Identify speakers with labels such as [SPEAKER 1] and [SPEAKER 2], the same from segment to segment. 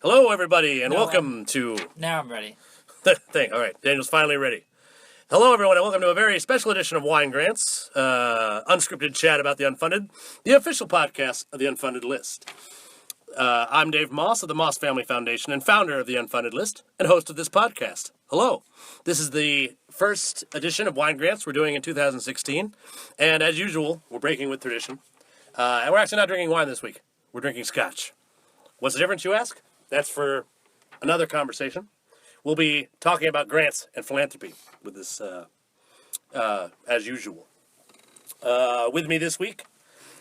[SPEAKER 1] Hello, everybody, and welcome to...
[SPEAKER 2] Now I'm ready.
[SPEAKER 1] Thing. All right, Daniel's finally ready. Hello, everyone, and welcome to a very special edition of Wine Grants, unscripted chat about the unfunded, the official podcast of the Unfunded List. I'm Dave Moss of the Moss Family Foundation and founder of the Unfunded List and host of this podcast. Hello. This is the first edition of Wine Grants we're doing in 2016, and as usual, we're breaking with tradition. And we're actually not drinking wine this week. We're drinking Scotch. What's the difference, you ask? That's for another conversation. We'll be talking about grants and philanthropy with this, as usual. With me this week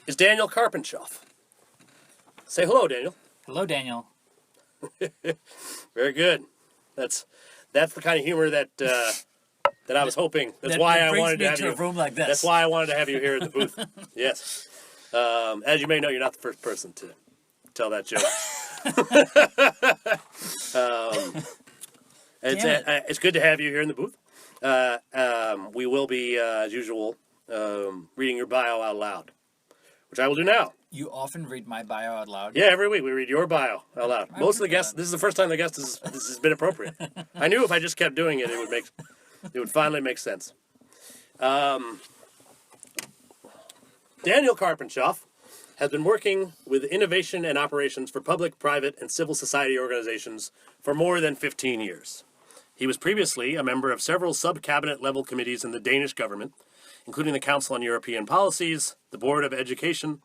[SPEAKER 1] is Daniel Karpantschof. Say hello, Daniel.
[SPEAKER 2] Hello, Daniel.
[SPEAKER 1] Very good. That's the kind of humor that I was hoping. That's why I wanted to have you.
[SPEAKER 2] A room like this.
[SPEAKER 1] That's why I wanted to have you here at the booth. Yes. As you may know, you're not the first person to tell that joke. It's good to have you here in the booth. We will be, as usual, reading your bio out loud, which I will do now.
[SPEAKER 2] You often read my bio out loud?
[SPEAKER 1] Yeah, every week we read your bio out loud. Most of the guests, this is the first time the guest this has been appropriate. I knew if I just kept doing it, it would finally make sense. Daniel Karpantschof has been working with innovation and operations for public, private, and civil society organizations for more than 15 years. He was previously a member of several sub-cabinet level committees in the Danish government, including the Council on European Policies, the Board of Education,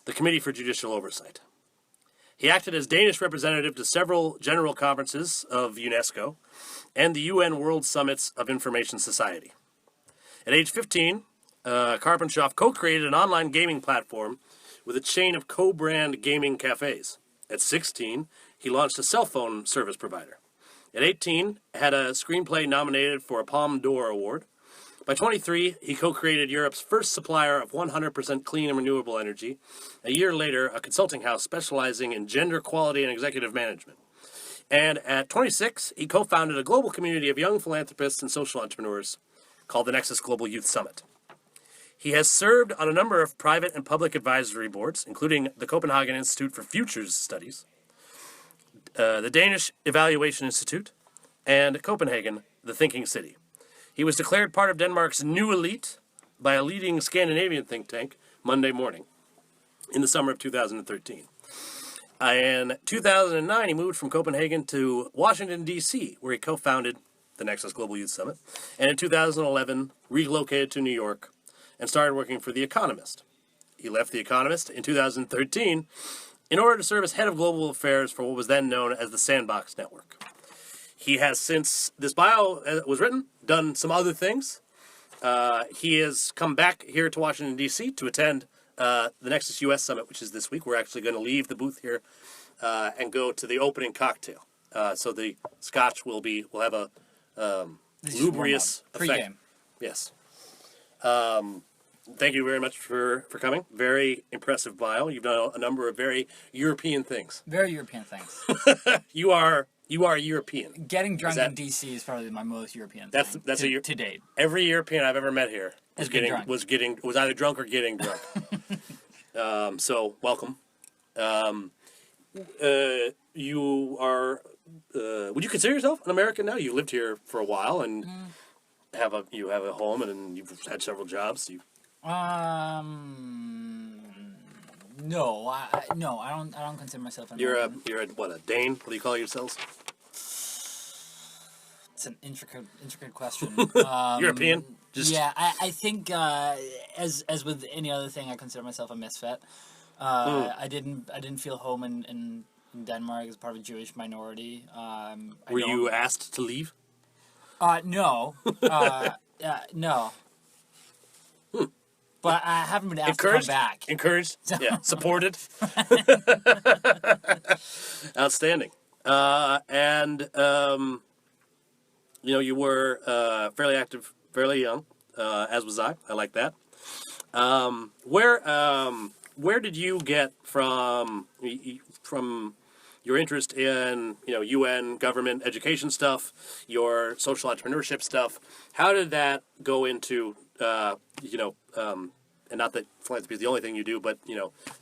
[SPEAKER 1] the Committee for Judicial Oversight. He acted as Danish representative to several general conferences of UNESCO and the UN World Summits of Information Society. At age 15, Karpantschof co-created an online gaming platform with a chain of co-brand gaming cafes. At 16, he launched a cell phone service provider. At 18, had a screenplay nominated for a Palme d'Or Award. By 23, he co-created Europe's first supplier of 100% clean and renewable energy. A year later, a consulting house specializing in gender equality and executive management. And at 26, he co-founded a global community of young philanthropists and social entrepreneurs called the Nexus Global Youth Summit. He has served on a number of private and public advisory boards, including the Copenhagen Institute for Futures Studies, the Danish Evaluation Institute, and Copenhagen, the Thinking City. He was declared part of Denmark's new elite by a leading Scandinavian think tank Monday morning in the summer of 2013. In 2009, he moved from Copenhagen to Washington, D.C., where he co-founded the Nexus Global Youth Summit, and in 2011, relocated to New York and started working for The Economist. He left The Economist in 2013 in order to serve as head of global affairs for what was then known as the Sandbox Network. He has, since this bio was written, done some other things. He has come back here to Washington, D.C. to attend the Nexus US Summit, which is this week. We're actually going to leave the booth here and go to the opening cocktail. So the Scotch will have a lubrious effect.
[SPEAKER 2] Pre-game.
[SPEAKER 1] Yes. Thank you very much for coming. Very impressive bio. You've done a number of very European things.
[SPEAKER 2] Very European things.
[SPEAKER 1] You are European.
[SPEAKER 2] Getting drunk in D.C. is probably my most European thing to date.
[SPEAKER 1] Every European I've ever met here was either drunk or getting drunk. So welcome. You are. Would you consider yourself an American now? You lived here for a while and have a home and you've had several jobs.
[SPEAKER 2] No, I don't consider myself an American.
[SPEAKER 1] You're a Dane? What do you call yourselves?
[SPEAKER 2] It's an intricate question.
[SPEAKER 1] European?
[SPEAKER 2] Yeah, I think as with any other thing, I consider myself a misfit. I didn't feel home in Denmark as part of a Jewish minority.
[SPEAKER 1] Were you asked to leave?
[SPEAKER 2] No. No. But I haven't been asked to come back.
[SPEAKER 1] Encouraged? Yeah. Supported? Outstanding. You were fairly active, fairly young, as was I. I like that. Where did you get from your interest in UN government education stuff, your social entrepreneurship stuff? How did that go into and not that philanthropy is the only thing you do, but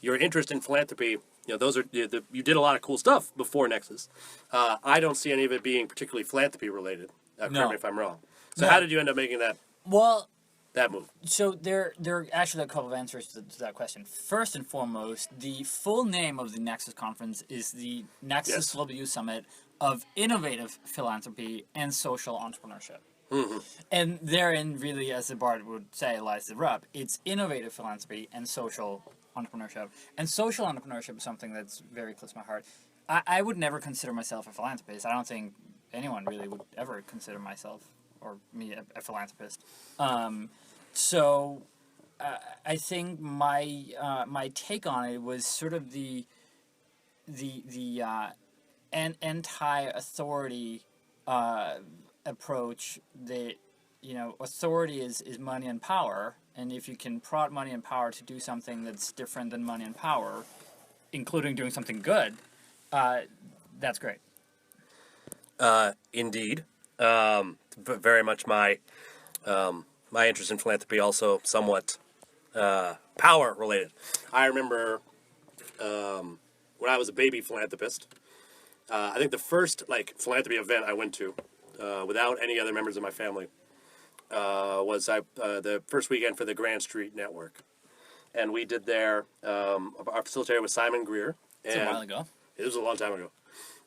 [SPEAKER 1] your interest in philanthropy, those are you did a lot of cool stuff before Nexus. I don't see any of it being particularly philanthropy related. Correct me if I'm wrong. So how did you end up making that?
[SPEAKER 2] Well,
[SPEAKER 1] that move.
[SPEAKER 2] So there are actually a couple of answers to that question. First and foremost, the full name of the Nexus conference is the Nexus USA Summit of Innovative Philanthropy and Social Entrepreneurship. Mm-hmm. And therein, really, as the Bard would say, lies the rub. It's innovative philanthropy and social entrepreneurship. And social entrepreneurship is something that's very close to my heart. I would never consider myself a philanthropist. I don't think anyone really would ever consider myself or me a philanthropist. So I think my take on it was sort of the anti-authority approach that authority is money and power, and if you can prod money and power to do something that's different than money and power, including doing something good, that's great.
[SPEAKER 1] Indeed, very much my interest in philanthropy also somewhat power related. I remember when I was a baby philanthropist. I think the first philanthropy event I went to without any other members of my family was the first weekend for the Grand Street Network, and we did there. Our facilitator was Simon Greer.
[SPEAKER 2] It's a while ago.
[SPEAKER 1] It was a long time ago,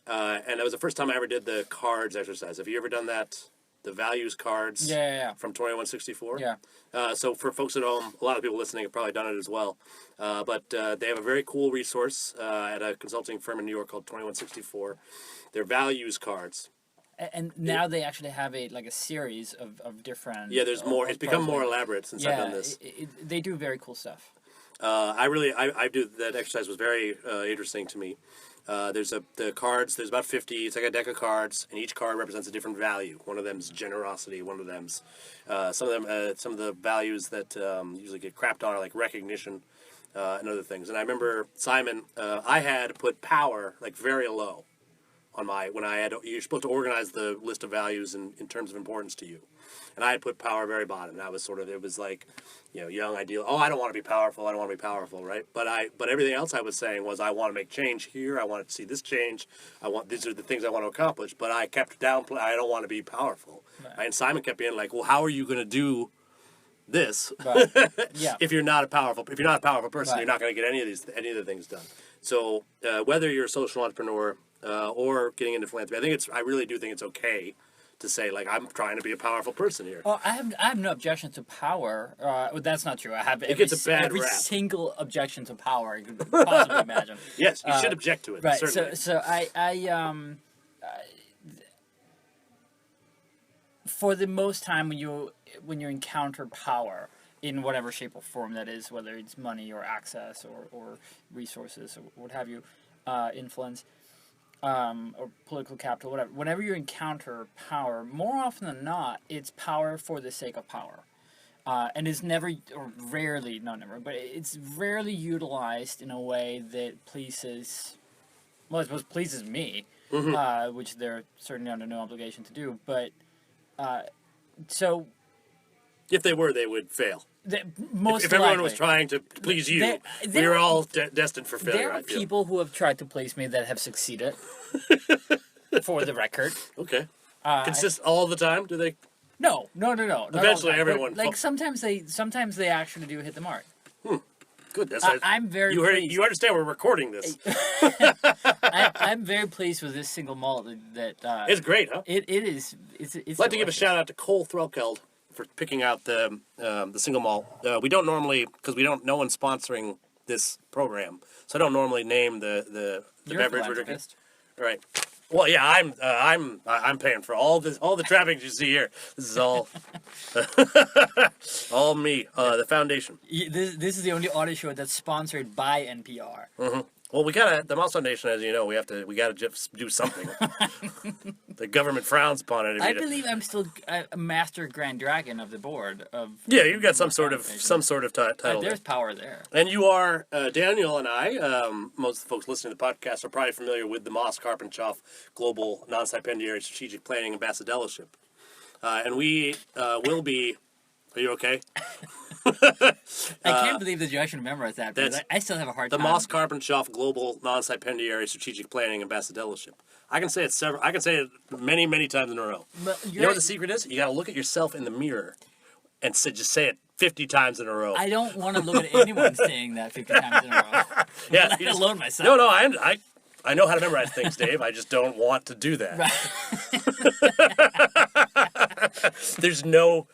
[SPEAKER 1] and that was the first time I ever did the cards exercise. Have you ever done that? The values cards from 2164?
[SPEAKER 2] Yeah.
[SPEAKER 1] So for folks at home, a lot of people listening have probably done it as well. But they have a very cool resource at a consulting firm in New York called 2164. They're values cards.
[SPEAKER 2] And now they actually have a series of different...
[SPEAKER 1] Yeah, there's more. It's become more elaborate since I've done this.
[SPEAKER 2] They do very cool stuff.
[SPEAKER 1] I do. That exercise was very interesting to me. There's the cards. There's about 50. It's like a deck of cards, and each card represents a different value. One of them's generosity. One of them's some of the values that usually get crapped on are like recognition and other things. And I remember Simon. I had put power very low on my you're supposed to organize the list of values in terms of importance to you. And I had put power very bottom. That was it was young ideal. Oh, I don't want to be powerful. I don't want to be powerful, right? But everything else I was saying was I want to make change here. I want to see this change. These are the things I want to accomplish. But I kept downplaying. I don't want to be powerful. Right. And Simon kept being like, well, how are you going to do this if you're not a powerful person? You're not going to get any of the things done. So whether you're a social entrepreneur or getting into philanthropy, I really do think it's okay to say I'm trying to be a powerful person here.
[SPEAKER 2] Well, I have no objection to power. That's not true. I have
[SPEAKER 1] every
[SPEAKER 2] single objection to power you could possibly imagine.
[SPEAKER 1] Yes, you should object to it.
[SPEAKER 2] Right.
[SPEAKER 1] Certainly.
[SPEAKER 2] So for the most time when you encounter power in whatever shape or form that is, whether it's money or access or resources or what have you, influence. Or political capital, whatever. Whenever you encounter power, more often than not, it's power for the sake of power. And it's never, or rarely, not never, but it's rarely utilized in a way that pleases me, which they're certainly under no obligation to do. But, so...
[SPEAKER 1] If they were, they would fail.
[SPEAKER 2] Most
[SPEAKER 1] if everyone was trying to please you, we were all destined for failure.
[SPEAKER 2] There are people who have tried to please me that have succeeded. For the record.
[SPEAKER 1] Okay. All the time? Do they?
[SPEAKER 2] No.
[SPEAKER 1] Eventually, everyone.
[SPEAKER 2] Sometimes they actually do hit the mark.
[SPEAKER 1] Good.
[SPEAKER 2] I'm very.
[SPEAKER 1] You understand we're recording this.
[SPEAKER 2] I'm very pleased with this single malt. That
[SPEAKER 1] it's great, huh?
[SPEAKER 2] It is. It's
[SPEAKER 1] I'd like to give a shout out to Cole Threlkeld for picking out the single malt. We don't normally, because no one's sponsoring this program, so I don't normally name the beverage we're drinking. Right. Well, yeah, I'm paying for all the trappings you see here. This is all all me. The foundation.
[SPEAKER 2] This is the only audio show that's sponsored by NPR.
[SPEAKER 1] Mm-hmm. Well, the Moss Foundation, as you know, we gotta just do something. The government frowns upon it.
[SPEAKER 2] I believe I'm still a master grand dragon of the board of.
[SPEAKER 1] Yeah, you've got some sort of title.
[SPEAKER 2] There's power there.
[SPEAKER 1] And you are Daniel and I. Most of the folks listening to the podcast are probably familiar with the Moss-Karpantschof Global Non-stipendiary Strategic Planning Ambassadellowship, and we will be Are you okay?
[SPEAKER 2] I can't believe that you actually memorized that, because I still have a hard
[SPEAKER 1] The
[SPEAKER 2] time.
[SPEAKER 1] Moss-Karpantschof Global Non-Stipendiary Strategic Planning Ambassadellowship. I can say it many, many times in a row.
[SPEAKER 2] But
[SPEAKER 1] You know what the secret is? You got to look at yourself in the mirror and just say it 50 times in a row.
[SPEAKER 2] I don't want to look at anyone saying that 50 times in a row.
[SPEAKER 1] Yeah,
[SPEAKER 2] Let alone myself.
[SPEAKER 1] No, I know how to memorize things, Dave. I just don't want to do that.
[SPEAKER 2] Right.
[SPEAKER 1] There's no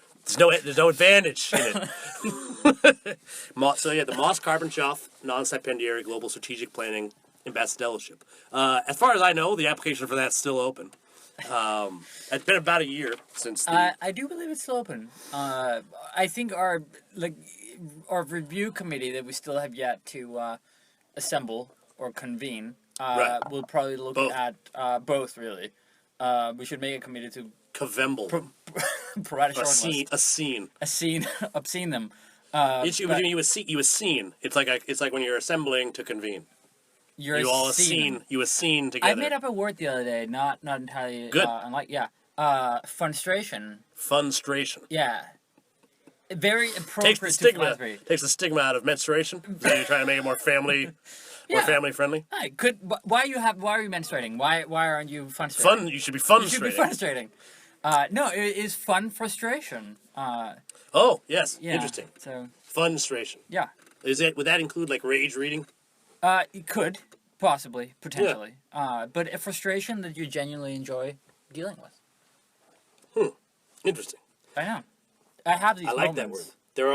[SPEAKER 1] advantage in it. So yeah, the Moss-Karpantschof Non-Stipendiary Global Strategic Planning Ambassadellowship. As far as I know, the application for that's still open. It's been about a year since.
[SPEAKER 2] I do believe it's still open. I think our review committee that we still have yet to assemble or convene will probably look at both, really. We should make a committee to
[SPEAKER 1] Covemble.
[SPEAKER 2] Provide a short list.
[SPEAKER 1] A scene.
[SPEAKER 2] Obscene them.
[SPEAKER 1] You a scene. It's like when you're assembling to convene. You a scene together.
[SPEAKER 2] I made up a word the other day, not entirely
[SPEAKER 1] good.
[SPEAKER 2] Funstration.
[SPEAKER 1] Funstration.
[SPEAKER 2] Yeah. Very appropriate to philanthropy.
[SPEAKER 1] Takes the stigma out of menstruation. So you're trying to make it more family family friendly.
[SPEAKER 2] Right. Why are you menstruating? Why aren't you funstrating?
[SPEAKER 1] You should be funstrating.
[SPEAKER 2] You should be funstrating. No, it is fun frustration.
[SPEAKER 1] Oh, yes.
[SPEAKER 2] Yeah,
[SPEAKER 1] interesting.
[SPEAKER 2] So
[SPEAKER 1] funstration.
[SPEAKER 2] Yeah.
[SPEAKER 1] Would that include like rage reading?
[SPEAKER 2] It could, possibly, potentially. Yeah. But a frustration that you genuinely enjoy dealing with.
[SPEAKER 1] Interesting.
[SPEAKER 2] I know. I have these moments.
[SPEAKER 1] I like that word. There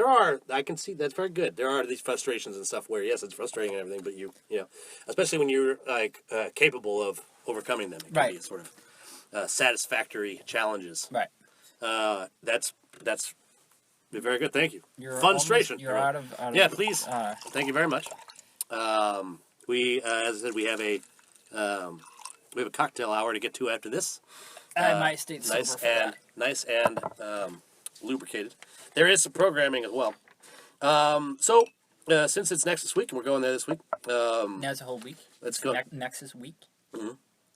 [SPEAKER 1] are, I can see, that's very good. There are these frustrations and stuff where, yes, it's frustrating and everything, but you know, especially when you're, like, capable of overcoming them. It can be sort of satisfactory challenges.
[SPEAKER 2] Right.
[SPEAKER 1] That's very good. Thank you.
[SPEAKER 2] Funstration. You're out of...
[SPEAKER 1] Yeah, please. Thank you very much. We, as I said, we have a cocktail hour to get to after this.
[SPEAKER 2] I might stay sober for that.
[SPEAKER 1] Nice and lubricated. There is some programming as well. Since it's Nexus Week and we're going there this week.
[SPEAKER 2] Now it's a whole week.
[SPEAKER 1] Let's go.
[SPEAKER 2] Nexus Week.
[SPEAKER 1] Mm-hmm.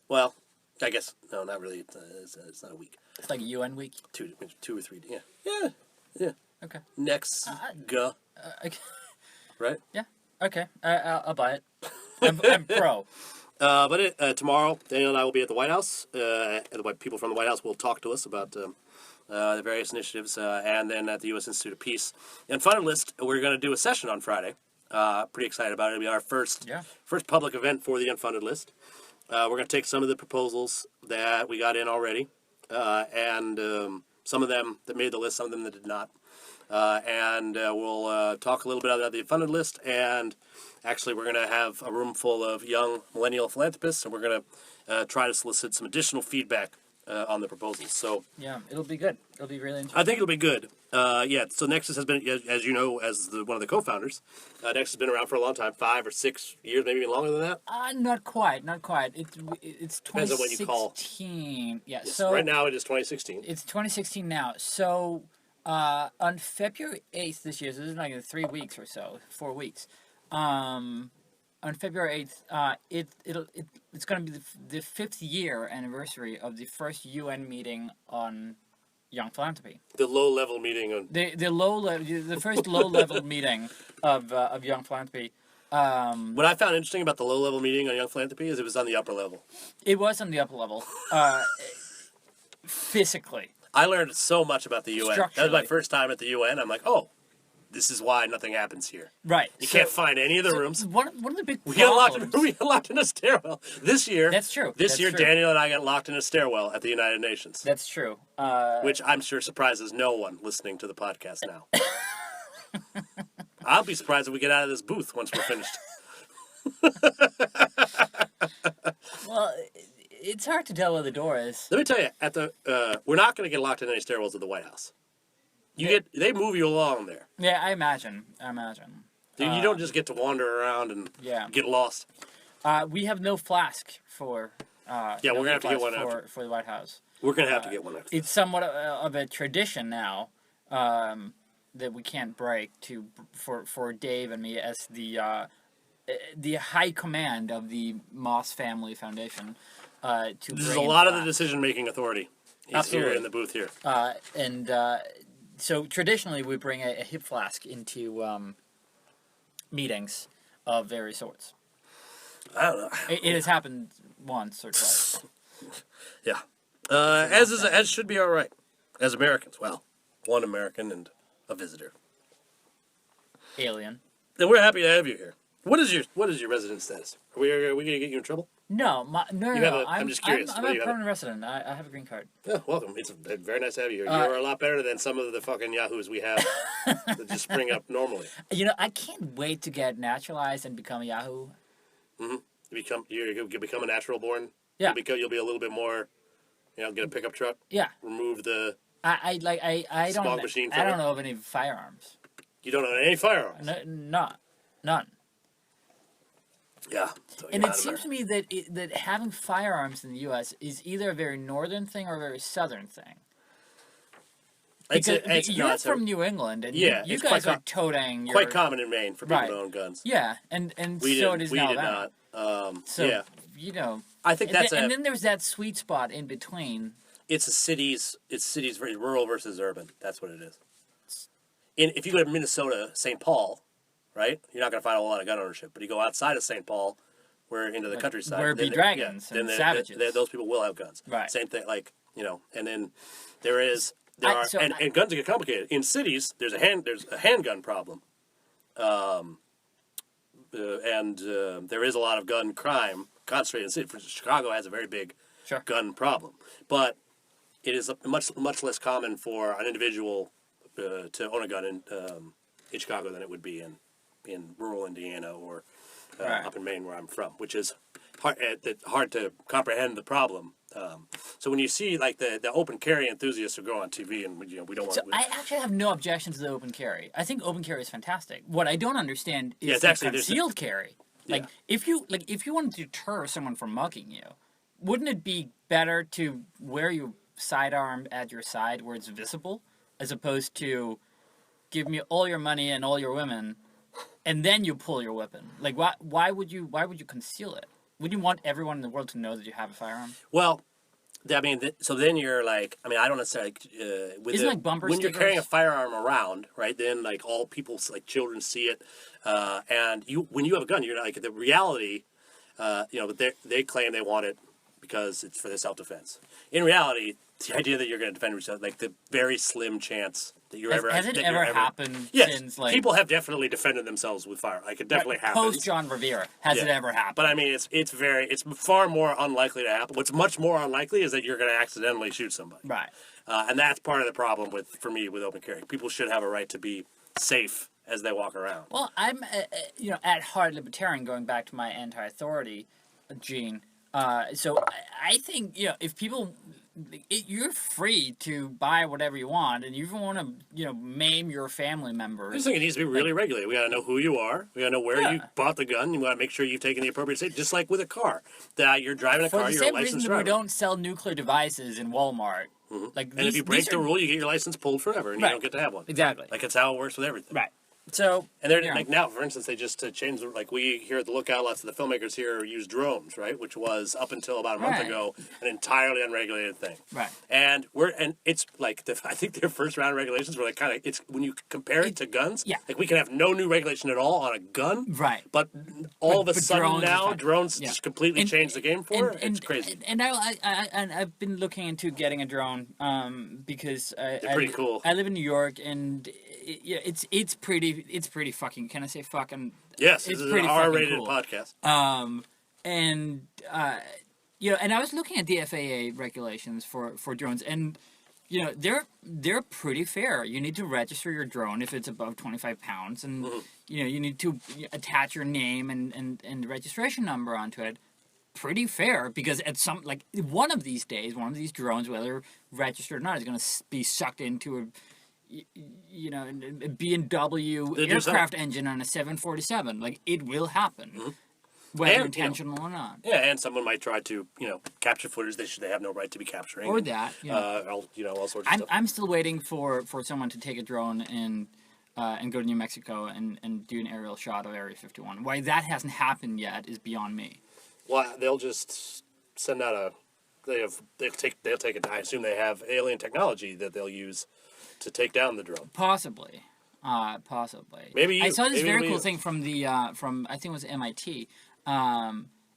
[SPEAKER 1] Well, I guess no, not really. It's not a week.
[SPEAKER 2] It's like a UN week.
[SPEAKER 1] 2 or 3. Yeah.
[SPEAKER 2] Okay.
[SPEAKER 1] Next.
[SPEAKER 2] Okay.
[SPEAKER 1] Right.
[SPEAKER 2] Yeah. Okay. I'll buy it. I'm pro.
[SPEAKER 1] But tomorrow, Daniel and I will be at the White House. The people from the White House will talk to us about the various initiatives, and then at the U.S. Institute of Peace. And Funded we're going to do a session on Friday. Pretty excited about it. It'll be our first public event for the Unfunded List. We're going to take some of the proposals that we got in already, and some of them that made the list, some of them that did not. And we'll talk a little bit about the Funded List, and actually we're going to have a room full of young millennial philanthropists, and we're going to try to solicit some additional feedback on the proposals. So
[SPEAKER 2] yeah, it'll be good. It'll be really interesting.
[SPEAKER 1] I think it'll be good. So Nexus has been, as you know, as one of the co-founders, Nexus has been around for a long time, 5 or 6 years, maybe even longer than that.
[SPEAKER 2] Not quite. It's 2016.
[SPEAKER 1] Depends on what you call.
[SPEAKER 2] Yeah.
[SPEAKER 1] Yes,
[SPEAKER 2] so
[SPEAKER 1] right now it is 2016.
[SPEAKER 2] It's 2016 now. So on February 8th this year, so this is like 3 weeks or so, 4 weeks. On February 8th, it's going to be the 5th year anniversary of the first UN meeting on young philanthropy.
[SPEAKER 1] The low-level meeting on
[SPEAKER 2] the first low-level meeting of young philanthropy.
[SPEAKER 1] What I found interesting about the low-level meeting on young philanthropy is it was on the upper level.
[SPEAKER 2] It was on the upper level, physically.
[SPEAKER 1] I learned so much about the UN. That was my first time at the UN. I'm like, oh, this is why nothing happens here.
[SPEAKER 2] Right.
[SPEAKER 1] You can't find any of the rooms.
[SPEAKER 2] One of the big problems...
[SPEAKER 1] We got locked in a stairwell. This year...
[SPEAKER 2] That's true.
[SPEAKER 1] This year, Daniel and I got locked in a stairwell at the United Nations.
[SPEAKER 2] That's true.
[SPEAKER 1] Which I'm sure surprises no one listening to the podcast now. I'll be surprised if we get out of this booth once we're finished.
[SPEAKER 2] Well, it's hard to tell where the door is.
[SPEAKER 1] Let me tell you, we're not going to get locked in any stairwells at the White House. They move you along there.
[SPEAKER 2] Yeah, I imagine.
[SPEAKER 1] You don't just get to wander around and get lost.
[SPEAKER 2] We have no flask for.
[SPEAKER 1] We're gonna have to get one
[SPEAKER 2] for the White House.
[SPEAKER 1] We're gonna have to get one after.
[SPEAKER 2] It's somewhat of a tradition now that we can't break for Dave and me as the high command of the Moss Family Foundation.
[SPEAKER 1] This is a lot of the decision-making authority. He's here in the booth here.
[SPEAKER 2] And so traditionally we bring a hip flask into meetings of various sorts.
[SPEAKER 1] I don't know.
[SPEAKER 2] It has happened once or twice.
[SPEAKER 1] Yeah. As should be all right. As Americans. Well, one American and a visitor.
[SPEAKER 2] Alien.
[SPEAKER 1] Then we're happy to have you here. What is your resident status? Are we going to get you in trouble?
[SPEAKER 2] No, no.
[SPEAKER 1] I'm just curious.
[SPEAKER 2] I'm a permanent resident. I have a green card.
[SPEAKER 1] Yeah, welcome. It's very nice to have you here. You're a lot better than some of the fucking yahoos we have that just spring up normally.
[SPEAKER 2] I can't wait to get naturalized and become a Yahoo.
[SPEAKER 1] Mm-hmm. You become a natural born.
[SPEAKER 2] Yeah.
[SPEAKER 1] You'll be a little bit more. Get a pickup truck.
[SPEAKER 2] Yeah.
[SPEAKER 1] Remove the.
[SPEAKER 2] I
[SPEAKER 1] smog machine.
[SPEAKER 2] I don't know of any firearms.
[SPEAKER 1] You don't own any firearms.
[SPEAKER 2] None.
[SPEAKER 1] Yeah.
[SPEAKER 2] And it seems to me that having firearms in the U.S. is either a very northern thing or a very southern thing. Because you're from New England, and you guys are toting.
[SPEAKER 1] Quite common in Maine for people to own guns.
[SPEAKER 2] Yeah, and so it is now.
[SPEAKER 1] We did not.
[SPEAKER 2] So,
[SPEAKER 1] I think
[SPEAKER 2] and then there's that sweet spot in between.
[SPEAKER 1] It's cities very rural versus urban. That's what it is. If you go to Minnesota, St. Paul, right? You're not going to find a whole lot of gun ownership. But you go outside of St. Paul, into the countryside,
[SPEAKER 2] where be dragons and savages.
[SPEAKER 1] Those people will have guns.
[SPEAKER 2] Right.
[SPEAKER 1] Same thing, and then and guns get complicated. In cities, there's a handgun problem, and there is a lot of gun crime concentrated in the city. Chicago has a very big gun problem, but it is much less common for an individual to own a gun in Chicago than it would be in rural Indiana or up in Maine, where I'm from, which is hard to comprehend the problem. So when you see the open carry enthusiasts who go on TV and we don't want.
[SPEAKER 2] So I actually have no objection to the open carry. I think open carry is fantastic. What I don't understand is concealed carry. If you want to deter someone from mugging you, wouldn't it be better to wear your sidearm at your side where it's visible, as opposed to give me all your money and all your women, and then you pull your weapon? Why would you conceal it? Would you want everyone in the world to know that you have a firearm?
[SPEAKER 1] Well, so then you're I don't necessarily
[SPEAKER 2] bumper
[SPEAKER 1] when
[SPEAKER 2] stickers?
[SPEAKER 1] You're carrying a firearm around, right? Then all people, children see it, and when you have a gun, you're the reality. But they claim they want it because it's for the self-defense. In reality, the idea that you're going to defend yourself, the very slim chance that you're
[SPEAKER 2] Has it ever happened since,
[SPEAKER 1] people have definitely defended themselves with fire. It definitely happens.
[SPEAKER 2] Post John Revere, has it ever happened?
[SPEAKER 1] But I mean, it's far more unlikely to happen. What's much more unlikely is that you're going to accidentally shoot somebody.
[SPEAKER 2] Right.
[SPEAKER 1] And that's part of the problem for me with open carry. People should have a right to be safe as they walk around.
[SPEAKER 2] Well, I'm at heart libertarian, going back to my anti-authority gene. So I think if people. You're free to buy whatever you want, and you even want to, maim your family members.
[SPEAKER 1] I just think it needs to be really regulated. We got to know who you are. We got to know where you bought the gun. You got to make sure you've taken the appropriate state. Just like with a car, that you're driving a car, you're a licensed driver. For the same reason we
[SPEAKER 2] don't sell nuclear devices in Walmart.
[SPEAKER 1] Mm-hmm. And if you break the rule, you get your license pulled forever, and you don't get to have one.
[SPEAKER 2] Exactly.
[SPEAKER 1] It's how it works with everything.
[SPEAKER 2] Right. So,
[SPEAKER 1] and they're now, for instance, they just changed. We here at the Lookout, lots of the filmmakers here use drones, right? Which was up until about a month ago an entirely unregulated thing.
[SPEAKER 2] Right.
[SPEAKER 1] And it's I think their first round of regulations were it's when you compare it to guns.
[SPEAKER 2] Yeah.
[SPEAKER 1] We can have no new regulation at all on a gun.
[SPEAKER 2] Right.
[SPEAKER 1] But all of a sudden now drones just completely change the game for it. It's crazy.
[SPEAKER 2] And I've been looking into getting a drone because
[SPEAKER 1] they're pretty cool.
[SPEAKER 2] I live in New York, and it's pretty fucking. Can I say fucking?
[SPEAKER 1] Yes, this is an R-rated podcast.
[SPEAKER 2] And I was looking at the FAA regulations for drones, and they're pretty fair. You need to register your drone if it's above 25 pounds, and you need to attach your name and registration number onto it. Pretty fair, because at one of these days, one of these drones, whether registered or not, is going to be sucked into a BMW aircraft engine on a 747. It will happen, whether intentional or not.
[SPEAKER 1] Yeah, and someone might try to, capture footage they have no right to be capturing.
[SPEAKER 2] Or that,
[SPEAKER 1] all sorts of stuff.
[SPEAKER 2] I'm still waiting for someone to take a drone and go to New Mexico and do an aerial shot of Area 51. Why that hasn't happened yet is beyond me.
[SPEAKER 1] Well, they'll just send out they'll take it. I assume they have alien technology that they'll use to take down the drone.
[SPEAKER 2] Possibly.
[SPEAKER 1] Maybe
[SPEAKER 2] I saw this very cool
[SPEAKER 1] you.
[SPEAKER 2] thing from the from I think it was MIT.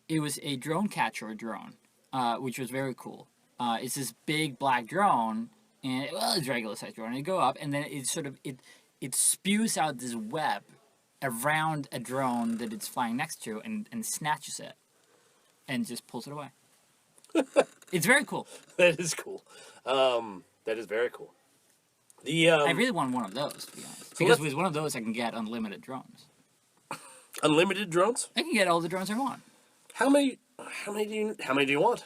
[SPEAKER 2] It was a drone catcher drone, which was very cool. It's this big black drone, and it's a regular size drone. And you go up, and then it spews out this web around a drone that it's flying next to, and snatches it, and just pulls it away. It's very cool.
[SPEAKER 1] That is cool. That is very cool.
[SPEAKER 2] I really want one of those, to be honest. Because with one of those, I can get unlimited drones.
[SPEAKER 1] Unlimited drones?
[SPEAKER 2] I can get all the drones I want.
[SPEAKER 1] How many do you want?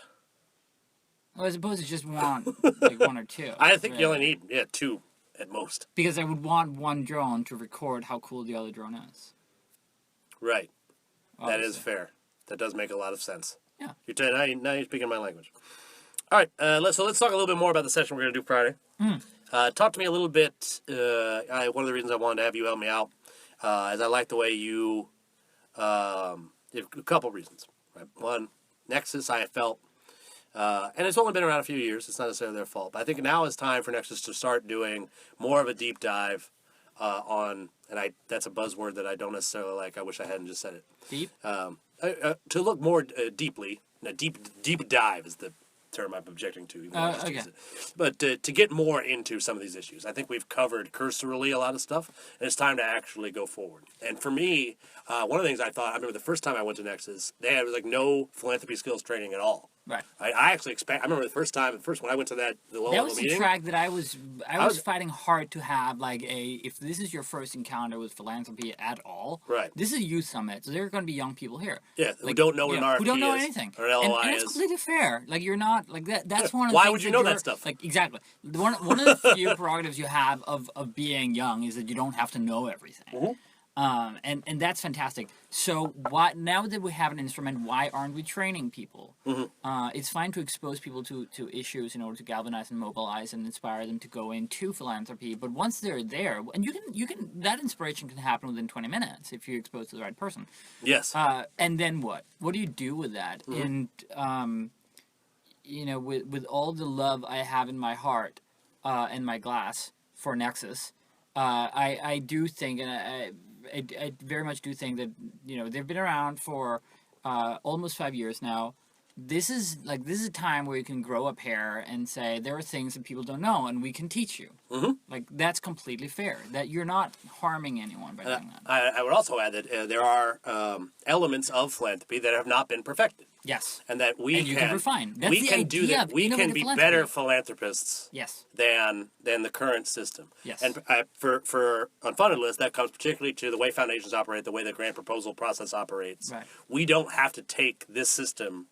[SPEAKER 2] Well, as opposed to just want like one or two.
[SPEAKER 1] I think you only need 2 at most.
[SPEAKER 2] Because I would want one drone to record how cool the other drone is.
[SPEAKER 1] Right.
[SPEAKER 2] Obviously.
[SPEAKER 1] That is fair. That does make a lot of sense.
[SPEAKER 2] Yeah.
[SPEAKER 1] Now you're speaking my language. All right. Let's talk a little bit more about the session we're going to do Friday. Talk to me a little bit. One of the reasons I wanted to have you help me out is I like the way you. A couple reasons. Right. One, Nexus. I felt. And it's only been around a few years. It's not necessarily their fault. But I think now is time for Nexus to start doing more of a deep dive on, and that's a buzzword that I don't necessarily like. I wish I hadn't just said it.
[SPEAKER 2] Deep?
[SPEAKER 1] To look more deeply. A deep dive is the term I'm objecting to. Even though I just use it. But to get more into some of these issues. I think we've covered cursorily a lot of stuff, and it's time to actually go forward. And for me, one of the things I remember the first time I went to Nexus, they had no philanthropy skills training at all.
[SPEAKER 2] Right.
[SPEAKER 1] I remember the first when I went to the low
[SPEAKER 2] that was
[SPEAKER 1] meeting.
[SPEAKER 2] The track that I was fighting hard to have, if this is your first encounter with philanthropy at all,
[SPEAKER 1] right.
[SPEAKER 2] This is a youth summit, so there are going to be young people here.
[SPEAKER 1] Yeah, who don't know what an RFP is.
[SPEAKER 2] Who don't know anything.
[SPEAKER 1] Or an LOI
[SPEAKER 2] and it's completely fair. You're not, that's one of the
[SPEAKER 1] Why
[SPEAKER 2] things
[SPEAKER 1] would you know that stuff?
[SPEAKER 2] Exactly. One of the few prerogatives you have of being young is that you don't have to know everything.
[SPEAKER 1] Mm-hmm.
[SPEAKER 2] And that's fantastic. So now that we have an instrument, why aren't we training people?
[SPEAKER 1] Mm-hmm.
[SPEAKER 2] It's fine to expose people to issues in order to galvanize and mobilize and inspire them to go into philanthropy. But once they're there, and you can that inspiration can happen within 20 minutes if you're exposed to the right person.
[SPEAKER 1] Yes.
[SPEAKER 2] And then what? What do you do with that?
[SPEAKER 1] Mm-hmm.
[SPEAKER 2] And with all the love I have in my heart and my glass for Nexus, I do think, and I very much do think that they've been around for almost 5 years now. This is a time where you can grow a pair and say there are things that people don't know and we can teach you.
[SPEAKER 1] Mm-hmm.
[SPEAKER 2] That's completely fair. That you're not harming anyone by doing that.
[SPEAKER 1] I would also add that there are elements of philanthropy that have not been perfected.
[SPEAKER 2] Yes.
[SPEAKER 1] And that we
[SPEAKER 2] can refine. That's
[SPEAKER 1] we
[SPEAKER 2] the
[SPEAKER 1] can do
[SPEAKER 2] idea
[SPEAKER 1] that.
[SPEAKER 2] of
[SPEAKER 1] We can be
[SPEAKER 2] innovative
[SPEAKER 1] better
[SPEAKER 2] philanthropy.
[SPEAKER 1] philanthropists.
[SPEAKER 2] Yes.
[SPEAKER 1] Than the current system.
[SPEAKER 2] Yes.
[SPEAKER 1] And for unfunded lists, that comes particularly to the way foundations operate, the way the grant proposal process operates.
[SPEAKER 2] Right.
[SPEAKER 1] We don't have to take this system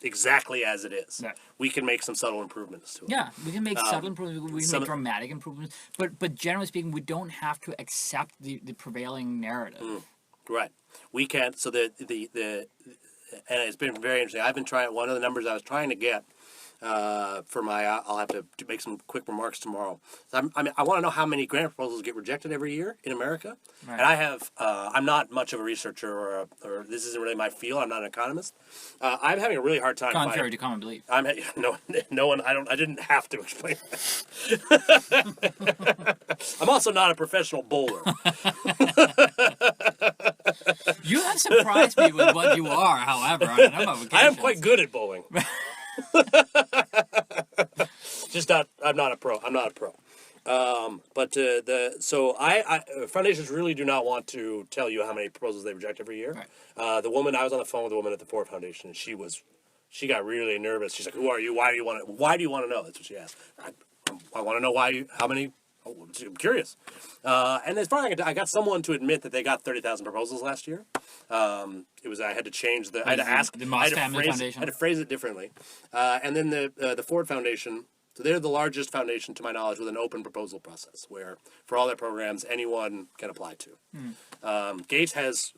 [SPEAKER 1] exactly as it is.
[SPEAKER 2] Right.
[SPEAKER 1] We can make some subtle improvements to it.
[SPEAKER 2] Yeah, we can make subtle improvements. We can make dramatic improvements. But generally speaking, we don't have to accept the prevailing narrative.
[SPEAKER 1] Right. We can't. So and it's been very interesting. I've been trying. One of the numbers I was trying to get for my. I'll have to make some quick remarks tomorrow. I want to know how many grant proposals get rejected every year in America. Right. And I have. I'm not much of a researcher or this isn't really my field. I'm not an economist. I'm having a really hard time.
[SPEAKER 2] Contrary to common belief.
[SPEAKER 1] No one. I didn't have to explain that. I'm also not a professional bowler.
[SPEAKER 2] You have surprised me with what you are, however. I'm on vacation.
[SPEAKER 1] I am quite good at bowling. I'm not a pro. Foundations really do not want to tell you how many proposals they reject every year. Right. I was on the phone with a woman at the Ford Foundation, and she got really nervous. She's like, "Who are you? Why do you want to know?" That's what she asked. I want to know how many. I'm curious. And as far as I got someone to admit that they got 30,000 proposals last year. I had to change I had to ask.
[SPEAKER 2] The Moss Family Foundation.
[SPEAKER 1] I had to phrase it differently. And then the Ford Foundation. So they're the largest foundation, to my knowledge, with an open proposal process, where for all their programs, anyone can apply to. Gates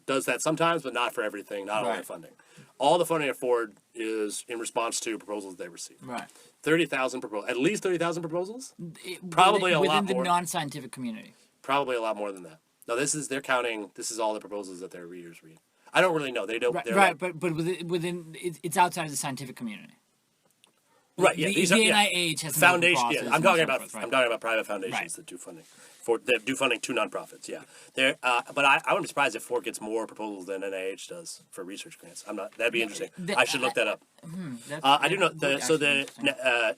[SPEAKER 1] does that sometimes, but not for everything, not all their funding. All the funding at Ford is in response to proposals they receive. Right. 30,000 proposals, at least 30,000 proposals. Probably a lot more
[SPEAKER 2] within the non-scientific community.
[SPEAKER 1] Probably a lot more than that. No, they're counting. This is all the proposals that their readers read. I don't really know. They don't.
[SPEAKER 2] Right, but within it's outside of the scientific community.
[SPEAKER 1] Right. Yeah.
[SPEAKER 2] The
[SPEAKER 1] These are
[SPEAKER 2] NIH has
[SPEAKER 1] foundation.
[SPEAKER 2] process
[SPEAKER 1] Yeah.
[SPEAKER 2] and so forth, right?
[SPEAKER 1] I'm talking about private foundations
[SPEAKER 2] Right.
[SPEAKER 1] that do funding that do funding to nonprofits. Yeah. They're. But I wouldn't be surprised if Ford gets more proposals than NIH does for research grants. I'm not. That'd be interesting. I should look that up. I do know.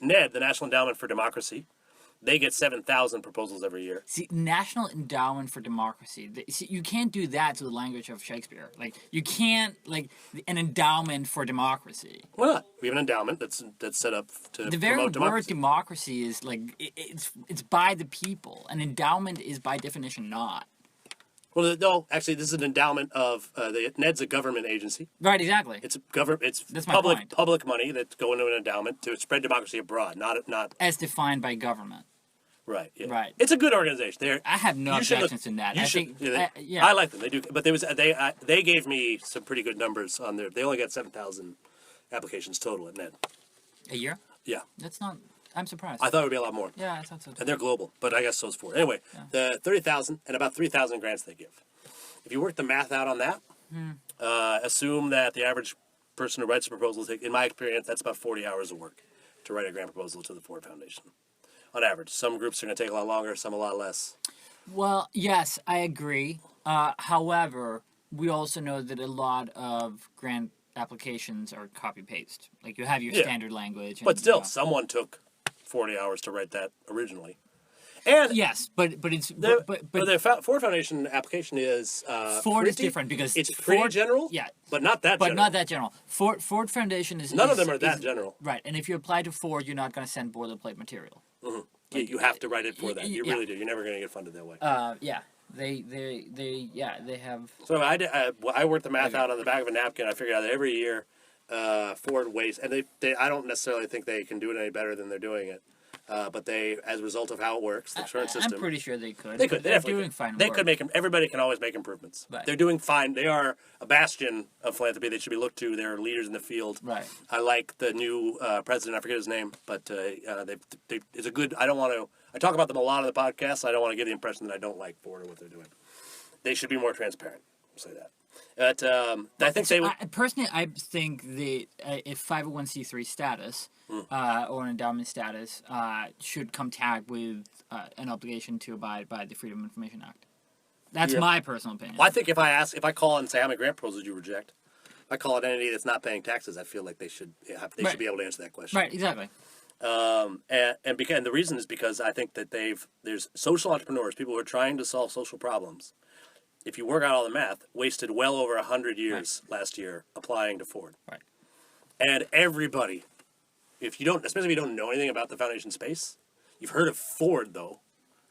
[SPEAKER 1] NED, the National Endowment for Democracy, they get 7,000 proposals every year.
[SPEAKER 2] See, National Endowment for Democracy. See, you can't do that to the language of Shakespeare. Like, you can't, like, an endowment for democracy.
[SPEAKER 1] Why not? We have an endowment that's set up to
[SPEAKER 2] The very
[SPEAKER 1] promote
[SPEAKER 2] word
[SPEAKER 1] democracy.
[SPEAKER 2] democracy is, like, it's by the people. An endowment is, by definition, not.
[SPEAKER 1] Well, no, actually, this is an endowment of NED's a government agency.
[SPEAKER 2] Right, exactly.
[SPEAKER 1] It's government. It's
[SPEAKER 2] That's my point.
[SPEAKER 1] public money that's going to an endowment to spread democracy abroad. Not
[SPEAKER 2] As defined by government.
[SPEAKER 1] right. Yeah.
[SPEAKER 2] Right.
[SPEAKER 1] It's a good organization.
[SPEAKER 2] I have no
[SPEAKER 1] You should look-
[SPEAKER 2] objections in that.
[SPEAKER 1] You
[SPEAKER 2] I
[SPEAKER 1] should,
[SPEAKER 2] think,
[SPEAKER 1] yeah, I like them. They do, but they gave me some pretty good numbers on their. They only got 7,000 applications total at NED.
[SPEAKER 2] a year?
[SPEAKER 1] Yeah,
[SPEAKER 2] That's not... I'm surprised.
[SPEAKER 1] I thought it would be a lot more.
[SPEAKER 2] Yeah, I thought so too.
[SPEAKER 1] And they're global, but I guess so's Ford. Anyway, the 30,000 and about 3,000 grants they give. If you work the math out on that, assume that the average person who writes a proposal, in my experience, that's about 40 hours of work to write a grant proposal to the Ford Foundation. On average, some groups are going to take a lot longer, some a lot less.
[SPEAKER 2] Well, yes, I agree. However, we also know that a lot of grant applications are copy-paste. Like, you have your
[SPEAKER 1] Yeah.
[SPEAKER 2] standard language. And,
[SPEAKER 1] But still, someone took 40 hours to write that originally. And
[SPEAKER 2] Yes, but it's...
[SPEAKER 1] the,
[SPEAKER 2] But
[SPEAKER 1] the Ford Foundation application is
[SPEAKER 2] Ford is
[SPEAKER 1] pretty-
[SPEAKER 2] different because...
[SPEAKER 1] it's pretty
[SPEAKER 2] Ford,
[SPEAKER 1] general,
[SPEAKER 2] Yeah,
[SPEAKER 1] but not that
[SPEAKER 2] but
[SPEAKER 1] general.
[SPEAKER 2] not that general. Ford Foundation is...
[SPEAKER 1] None of
[SPEAKER 2] is-
[SPEAKER 1] them are that
[SPEAKER 2] is-
[SPEAKER 1] general.
[SPEAKER 2] Right, and if you apply to Ford, you're not going to send boilerplate material.
[SPEAKER 1] You have to write it for that. You
[SPEAKER 2] yeah.
[SPEAKER 1] really do. You're never going to get funded that way.
[SPEAKER 2] Yeah. They have...
[SPEAKER 1] So I worked the math out on the back of a napkin. I figured out that every year Ford wastes, and they I don't necessarily think they can do it any better than they're doing it. But they, as a result of how it works, the current system,
[SPEAKER 2] I'm pretty sure they could.
[SPEAKER 1] they could. They
[SPEAKER 2] They're
[SPEAKER 1] definitely
[SPEAKER 2] doing
[SPEAKER 1] could.
[SPEAKER 2] fine
[SPEAKER 1] They
[SPEAKER 2] work.
[SPEAKER 1] could make. Everybody can always make improvements.
[SPEAKER 2] Right.
[SPEAKER 1] They're doing fine. They are a bastion of philanthropy. They should be looked to. They're leaders in the field.
[SPEAKER 2] Right.
[SPEAKER 1] I like the new president. I forget his name, but it's a good. I don't want to. I talk about them a lot on the podcast. I don't want to give the impression that I don't like Ford or what they're doing. They should be more transparent. I'll say that. But I think they would.
[SPEAKER 2] Personally, I think that a 501c3 status or an endowment status should come tagged with an obligation to abide by the Freedom of Information Act. That's my personal opinion.
[SPEAKER 1] Well, I think if I call and say how many grant proposals you reject, if I call an entity that's not paying taxes, I feel like they should
[SPEAKER 2] Right.
[SPEAKER 1] should be able to answer that question.
[SPEAKER 2] Right, exactly.
[SPEAKER 1] And the reason is because I think that there's social entrepreneurs, people who are trying to solve social problems. If you work out all the math, wasted well over 100 years last year applying to Ford.
[SPEAKER 2] Right.
[SPEAKER 1] And everybody, especially if you don't know anything about the foundation space, you've heard of Ford though,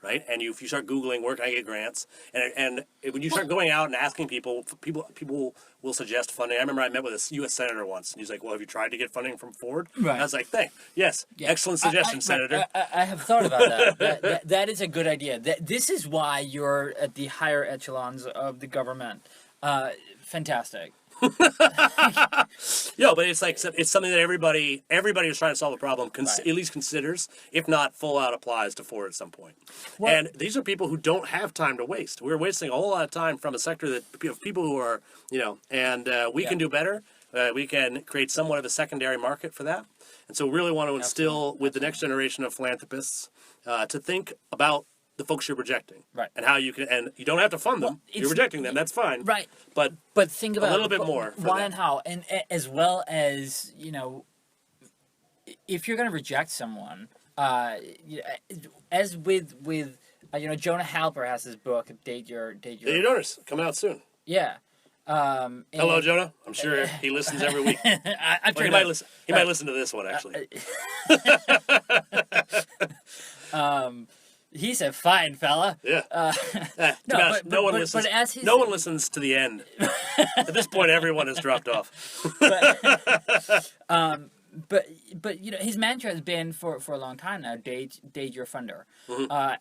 [SPEAKER 1] right? And if you start Googling where can I get grants, and when you start going out and asking people will suggest funding. I remember I met with a U.S. senator once, and he's like, "Well, have you tried to get funding from Ford?"
[SPEAKER 2] Right.
[SPEAKER 1] I was like, Yes, excellent suggestion, Senator."
[SPEAKER 2] I have thought about that. That is a good idea. This is why you're at the higher echelons of the government. Fantastic.
[SPEAKER 1] Yeah, but it's something that everybody who's trying to solve a problem at least considers, if not full out applies to Ford at some point.
[SPEAKER 2] Well-
[SPEAKER 1] and these are people who don't have time to waste. We're wasting a whole lot of time from a sector that of people who are, and we can do better. We can create somewhat of a secondary market for that. And so we really want to instill with the next generation of philanthropists to think about the folks you're rejecting.
[SPEAKER 2] Right.
[SPEAKER 1] And how you can, and you don't have to fund them. You're rejecting them. That's fine.
[SPEAKER 2] Right.
[SPEAKER 1] But
[SPEAKER 2] think about
[SPEAKER 1] little bit more for
[SPEAKER 2] why
[SPEAKER 1] them.
[SPEAKER 2] and how, and as well as if you're going to reject someone, as with Jonah Halper has his book Date Your
[SPEAKER 1] Your donors coming out soon.
[SPEAKER 2] yeah.
[SPEAKER 1] Hello, Jonah. I'm sure he listens every week.
[SPEAKER 2] I've
[SPEAKER 1] Well, he might listen. He might listen to this one actually.
[SPEAKER 2] He's a fine fella.
[SPEAKER 1] Yeah.
[SPEAKER 2] No,
[SPEAKER 1] no one listens.
[SPEAKER 2] But as his,
[SPEAKER 1] no one listens to the end. At this point, everyone has dropped off.
[SPEAKER 2] But his mantra has been for a long time now, date your funder,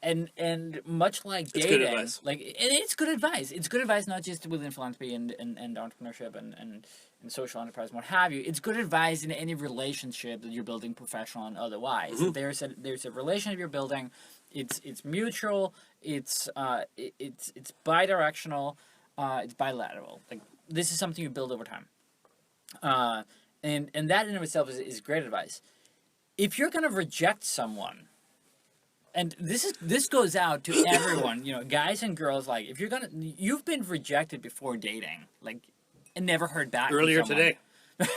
[SPEAKER 2] and much like dating,
[SPEAKER 1] good advice.
[SPEAKER 2] and it's good advice. It's good advice not just within philanthropy and entrepreneurship and social enterprise and what have you. It's good advice in any relationship that you're building, professional and otherwise. There's a relationship you're building. It's mutual. It's bidirectional. It's bilateral. Like, this is something you build over time. And that in of itself is great advice. if you're going to reject someone, and this goes out to everyone, guys and girls, like, if you've been rejected before dating, like, and never heard back
[SPEAKER 1] Earlier
[SPEAKER 2] from someone.
[SPEAKER 1] today.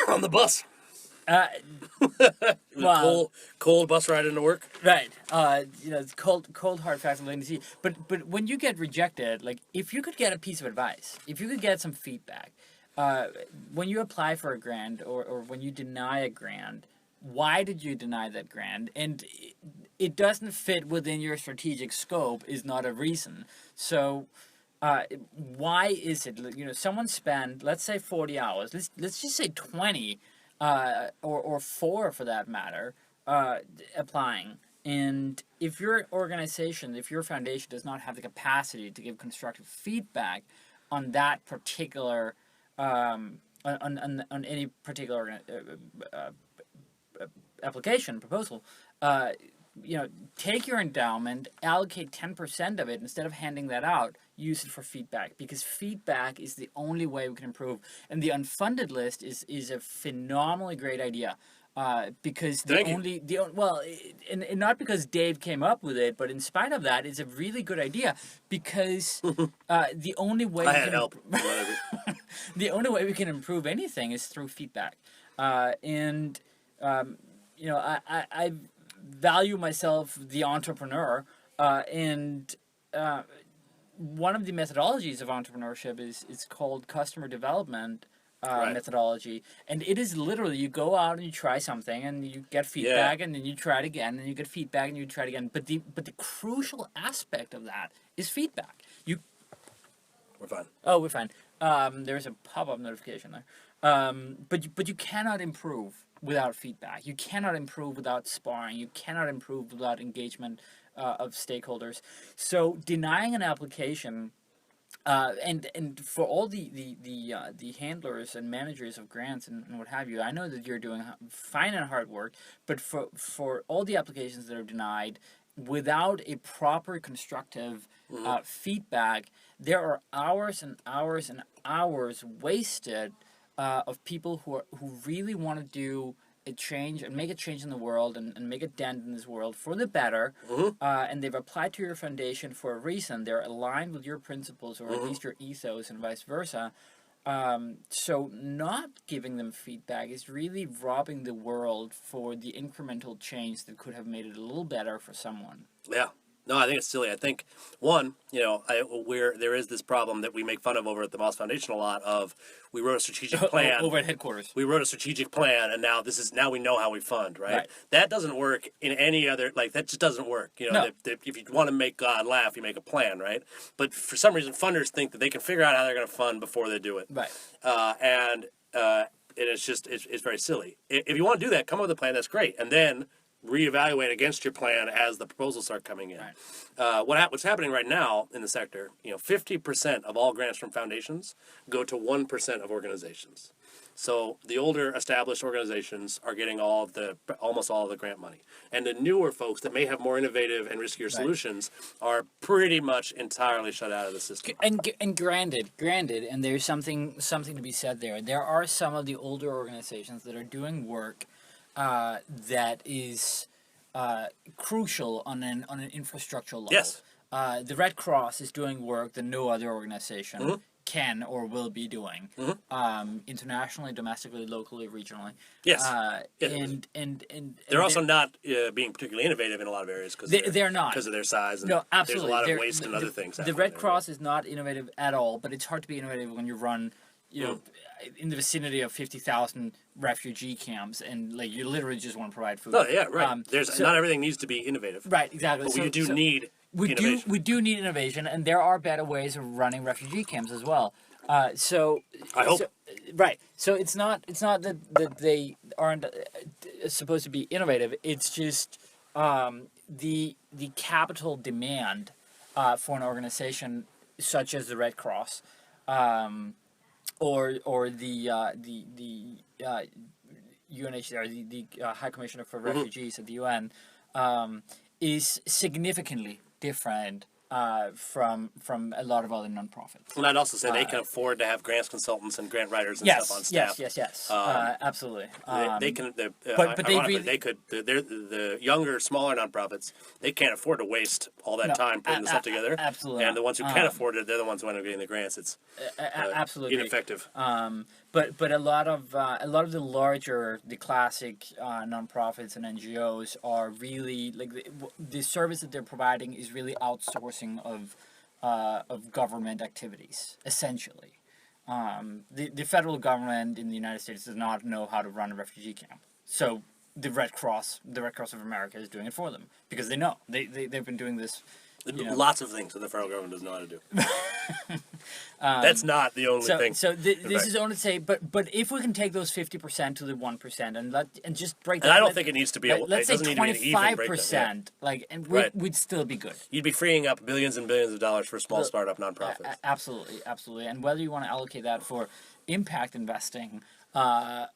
[SPEAKER 1] On the bus.
[SPEAKER 2] Well,
[SPEAKER 1] cold bus ride into work.
[SPEAKER 2] right. It's cold hard facts I'm letting you see. But when you get rejected, like, if you could get a piece of advice, if you could get some feedback, when you apply for a grant or when you deny a grant, why did you deny that grant? And it doesn't fit within your strategic scope is not a reason. So why is it, someone spent, let's say 40 hours, let's just say 20, or 4 for that matter, applying. And if your organization, if your foundation does not have the capacity to give constructive feedback on that particular, on any particular application, proposal, take your endowment, allocate 10% of it, instead of handing that out, use it for feedback, because feedback is the only way we can improve. And the unfunded list is a phenomenally great idea. Because and not because Dave came up with it, but in spite of that, it's a really good idea, because the only way the only way we can improve anything is through feedback. I value myself the entrepreneur, and one of the methodologies of entrepreneurship is called customer development methodology, and it is literally, you go out and you try something and you get feedback, and then you try it again and you get feedback and you try it again. But the crucial aspect of that is feedback.
[SPEAKER 1] We're fine.
[SPEAKER 2] Oh, we're fine. There's a pop-up notification there. But you cannot improve without feedback. You cannot improve without sparring. You cannot improve without engagement of stakeholders. So denying an application, and for all the handlers and managers of grants and what have you, I know that you're doing fine and hard work, but for all the applications that are denied without a proper constructive feedback, there are hours and hours and hours wasted of people who really want to do a change and make a change in the world and make a dent in this world for the better, and they've applied to your foundation for a reason. They're aligned with your principles, or at least your ethos, and vice versa. So not giving them feedback is really robbing the world for the incremental change that could have made it a little better for someone.
[SPEAKER 1] Yeah. No, I think it's silly. I think, one, there is this problem that we make fun of over at the Moss Foundation a lot of, we wrote a strategic plan.
[SPEAKER 2] Over at headquarters.
[SPEAKER 1] We wrote a strategic plan, and now we know how we fund, right? That doesn't work in any other, that just doesn't work.
[SPEAKER 2] No.
[SPEAKER 1] If you want to make God laugh, you make a plan, right? But for some reason, funders think that they can figure out how they're going to fund before they do it.
[SPEAKER 2] Right.
[SPEAKER 1] And it's just, it's very silly. If you want to do that, come up with a plan, that's great. And then reevaluate against your plan as the proposals start coming in.
[SPEAKER 2] Right.
[SPEAKER 1] What's happening right now in the sector, 50% of all grants from foundations go to 1% of organizations. So the older established organizations are getting almost all of the grant money. And the newer folks that may have more innovative and riskier solutions are pretty much entirely shut out of the system.
[SPEAKER 2] And granted, and there's something to be said there. There are some of the older organizations that are doing work that is crucial on an infrastructural level.
[SPEAKER 1] Yes.
[SPEAKER 2] The Red Cross is doing work that no other organization can or will be doing, internationally, domestically, locally, regionally.
[SPEAKER 1] Yes.
[SPEAKER 2] And
[SPEAKER 1] they're also not being particularly innovative in a lot of areas because
[SPEAKER 2] they're not,
[SPEAKER 1] because of their size. And
[SPEAKER 2] no, absolutely.
[SPEAKER 1] There's a lot of waste and other things.
[SPEAKER 2] The Red Cross is not innovative at all, but it's hard to be innovative when you run, in the vicinity of 50,000 refugee camps, and you literally just want to provide food.
[SPEAKER 1] Oh yeah, right. Not everything needs to be innovative.
[SPEAKER 2] Right, exactly.
[SPEAKER 1] But we do need innovation.
[SPEAKER 2] We do need innovation, and there are better ways of running refugee camps as well. I
[SPEAKER 1] hope.
[SPEAKER 2] Right. So it's not that they aren't supposed to be innovative. It's just the capital demand for an organization such as the Red Cross, or the UNHCR, the High Commissioner for Refugees at the UN, is significantly different from a lot of other nonprofits.
[SPEAKER 1] And I'd also say they can afford to have grants consultants and grant writers and stuff on staff.
[SPEAKER 2] Yes. Absolutely.
[SPEAKER 1] They can.
[SPEAKER 2] But they
[SPEAKER 1] ironically,
[SPEAKER 2] really-
[SPEAKER 1] they could. The younger, smaller nonprofits, they can't afford to waste all that time putting the stuff together.
[SPEAKER 2] Absolutely.
[SPEAKER 1] And the ones who can afford it, they're the ones who end up getting the grants. It's
[SPEAKER 2] absolutely
[SPEAKER 1] ineffective.
[SPEAKER 2] But a lot of the larger, the classic nonprofits and NGOs are really like the service that they're providing is really outsourcing of government activities, essentially. The federal government in the United States does not know how to run a refugee camp, so the Red Cross of America is doing it for them because they know they've been doing this.
[SPEAKER 1] Lots of things that the federal government doesn't know how to do. That's not the only thing.
[SPEAKER 2] So this is only to say, but if we can take those 50% to the 1% and just break that.
[SPEAKER 1] And I don't think it needs to be.
[SPEAKER 2] Let's say
[SPEAKER 1] 25%.
[SPEAKER 2] Like, and
[SPEAKER 1] Right.
[SPEAKER 2] we'd still be good.
[SPEAKER 1] You'd be freeing up billions and billions of dollars for small startup nonprofits.
[SPEAKER 2] Absolutely. And whether you want to allocate that for impact investing,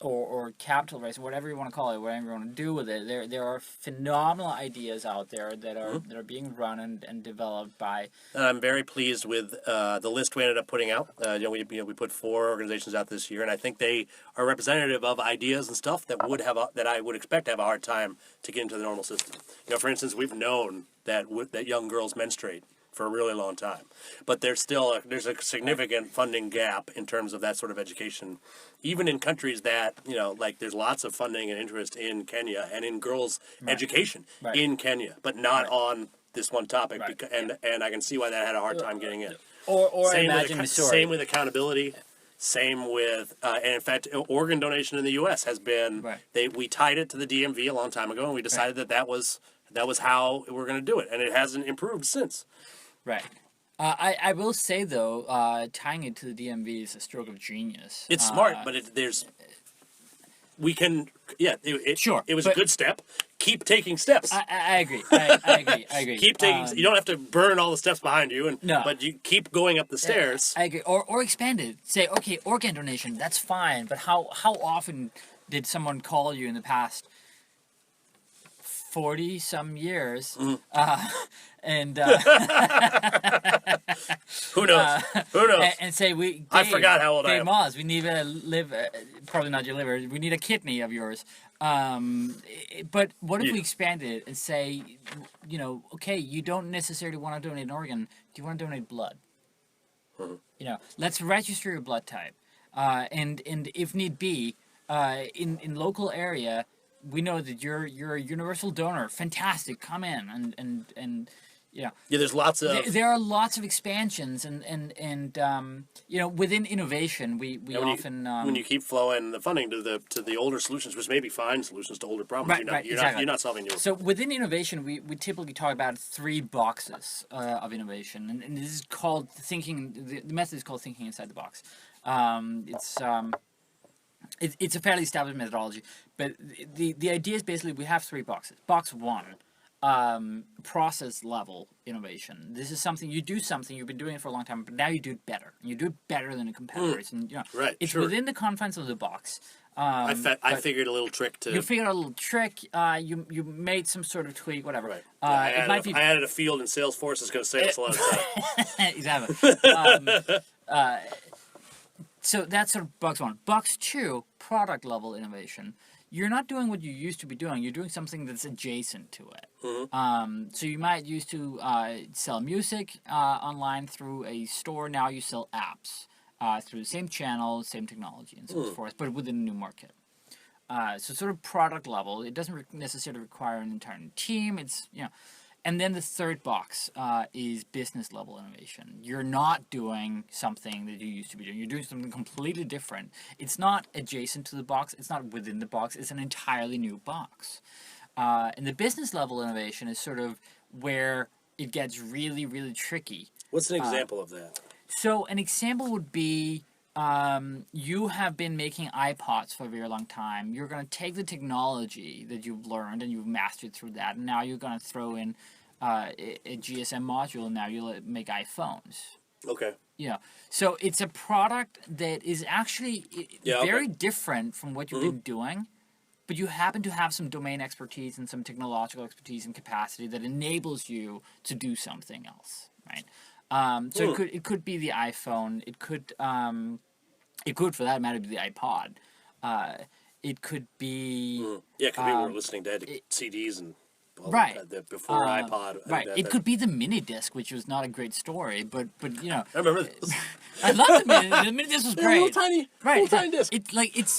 [SPEAKER 2] or capital raising, whatever you want to call it, whatever you want to do with it, there are phenomenal ideas out there that are being run and developed by.
[SPEAKER 1] And I'm very pleased with the list we ended up putting out. We put 4 organizations out this year, and I think they are representative of ideas and stuff that I would expect to have a hard time to get into the normal system. For instance, we've known that young girls menstruate for a really long time, but there's a significant funding gap in terms of that sort of education, even in countries that like there's lots of funding and interest in Kenya and in girls' education in Kenya, but not on this one topic. And I can see why that had a hard time getting in.
[SPEAKER 2] Or imagine Missouri.
[SPEAKER 1] Same with accountability. Same with, and in fact, organ donation in the U.S. has been. We tied it to the DMV a long time ago, and we decided that was how we're going to do it, and it hasn't improved since.
[SPEAKER 2] Right. I will say though, tying it to the DMV is a stroke of genius.
[SPEAKER 1] It's smart, but we can. Yeah,
[SPEAKER 2] Sure.
[SPEAKER 1] It was a good step. Keep taking steps.
[SPEAKER 2] I agree. I agree.
[SPEAKER 1] Keep taking. You don't have to burn all the steps behind you, but you keep going up the stairs.
[SPEAKER 2] I agree. Or expand it. Say, okay, organ donation, that's fine, but how often did someone call you in the past 40 some years? And
[SPEAKER 1] who knows? Who knows?
[SPEAKER 2] And say
[SPEAKER 1] I forgot how old I am.
[SPEAKER 2] Moss, we need a liver, probably not your liver. We need a kidney of yours. But what if we expanded it and say, okay, you don't necessarily want to donate an organ. Do you want to donate blood? Let's register your blood type, and if need be, in local area, we know that you're a universal donor. Fantastic, come in and. Yeah,
[SPEAKER 1] there's lots of.
[SPEAKER 2] There are lots of expansions, and within innovation, we often
[SPEAKER 1] when you keep flowing the funding to the older solutions, which may be fine solutions to older problems, you're not solving new.
[SPEAKER 2] So within innovation, we typically talk about 3 boxes of innovation, and this is called thinking. The method is called thinking inside the box. It's a fairly established methodology, but the idea is basically we have 3 boxes. Box 1. Process level innovation. This is something you've been doing it for a long time, but now you do it better. You do it better than the competitors, and it's within the confines of the box.
[SPEAKER 1] I figured a little trick to.
[SPEAKER 2] You figured out a little trick. You made some sort of tweak, whatever.
[SPEAKER 1] Right. I added a field in Salesforce. It's going to save us a lot of time.
[SPEAKER 2] Exactly. So that's sort of box 1. Box 2, product level innovation. You're not doing what you used to be doing. You're doing something that's adjacent to it. So you might used to sell music online through a store. Now you sell apps through the same channel, same technology, and so forth, but within a new market. So sort of product level. It doesn't necessarily require an entire team. It's And then the third box is business level innovation. You're not doing something that you used to be doing. You're doing something completely different. It's not adjacent to the box. It's not within the box. It's an entirely new box. And the business level innovation is sort of where it gets really, really tricky.
[SPEAKER 1] What's an example of that?
[SPEAKER 2] So an example would be you have been making iPods for a very long time. You're going to take the technology that you've learned and you've mastered through that, and now you're going to throw in a GSM module, and now you'll make iPhones.
[SPEAKER 1] Okay.
[SPEAKER 2] So it's a product that is actually very different from what you've been doing, but you happen to have some domain expertise and some technological expertise and capacity that enables you to do something else. right? So it could be the iPhone. It could for that matter be the iPod. It could be
[SPEAKER 1] Yeah, because people were listening to CDs and all
[SPEAKER 2] right
[SPEAKER 1] that before iPod.
[SPEAKER 2] Right. It could be the mini disc, which was not a great story, but you know.
[SPEAKER 1] I remember this.
[SPEAKER 2] I love the mini. The mini disc was great.
[SPEAKER 1] Little tiny disc.
[SPEAKER 2] It's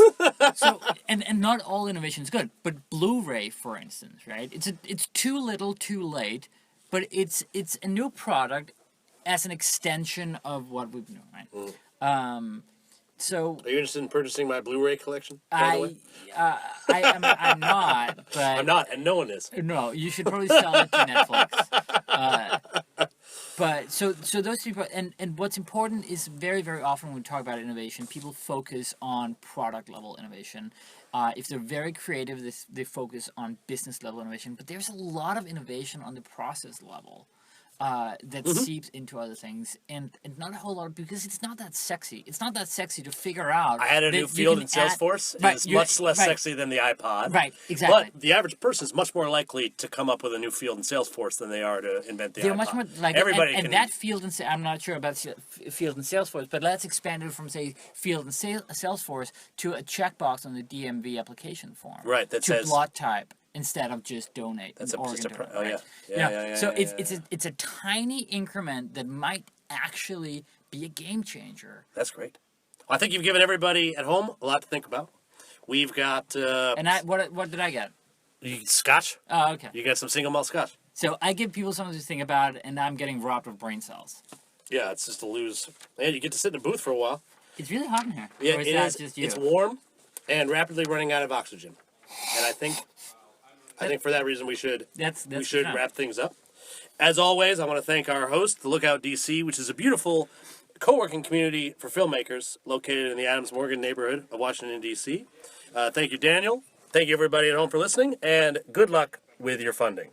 [SPEAKER 2] so and not all innovation is good, but Blu-ray, for instance, right? It's too little, too late, but it's a new product as an extension of what we've known, right? So
[SPEAKER 1] are you interested in purchasing my Blu-ray collection? I'm
[SPEAKER 2] not, but
[SPEAKER 1] I'm not, and no one is.
[SPEAKER 2] No, you should probably sell it to Netflix. But so those people, and what's important is very, very often when we talk about innovation, people focus on product level innovation. If they're very creative, they focus on business level innovation. But there's a lot of innovation on the process level that seeps into other things, and not a whole lot because it's not that sexy. It's not that sexy to figure out.
[SPEAKER 1] I had a new field in Salesforce. It's much less sexy than the iPod.
[SPEAKER 2] Right, exactly.
[SPEAKER 1] But the average person is much more likely to come up with a new field in Salesforce than they are to invent the iPod.
[SPEAKER 2] They're much more like
[SPEAKER 1] everybody
[SPEAKER 2] and that field in I'm not sure about field in Salesforce, but let's expand it from say field in Salesforce to a checkbox on the DMV application form.
[SPEAKER 1] Right, that
[SPEAKER 2] to
[SPEAKER 1] says
[SPEAKER 2] blood type. Instead of just donate.
[SPEAKER 1] That's
[SPEAKER 2] just
[SPEAKER 1] yeah.
[SPEAKER 2] So it's a tiny increment that might actually be a game changer.
[SPEAKER 1] That's great. Well, I think you've given everybody at home a lot to think about. We've got
[SPEAKER 2] what did I get?
[SPEAKER 1] Scotch.
[SPEAKER 2] Oh, okay.
[SPEAKER 1] You got some single malt Scotch.
[SPEAKER 2] So I give people something to think about, and I'm getting robbed of brain cells.
[SPEAKER 1] Yeah, it's just a lose. Man, you get to sit in a booth for a while.
[SPEAKER 2] It's really hot in here.
[SPEAKER 1] Yeah,
[SPEAKER 2] or is
[SPEAKER 1] it
[SPEAKER 2] that
[SPEAKER 1] is.
[SPEAKER 2] Just you?
[SPEAKER 1] It's warm and rapidly running out of oxygen, and I think for that reason we should wrap things up. As always, I want to thank our host, the Lookout DC, which is a beautiful co-working community for filmmakers located in the Adams Morgan neighborhood of Washington, D.C. Thank you, Daniel. Thank you, everybody at home, for listening, and good luck with your funding.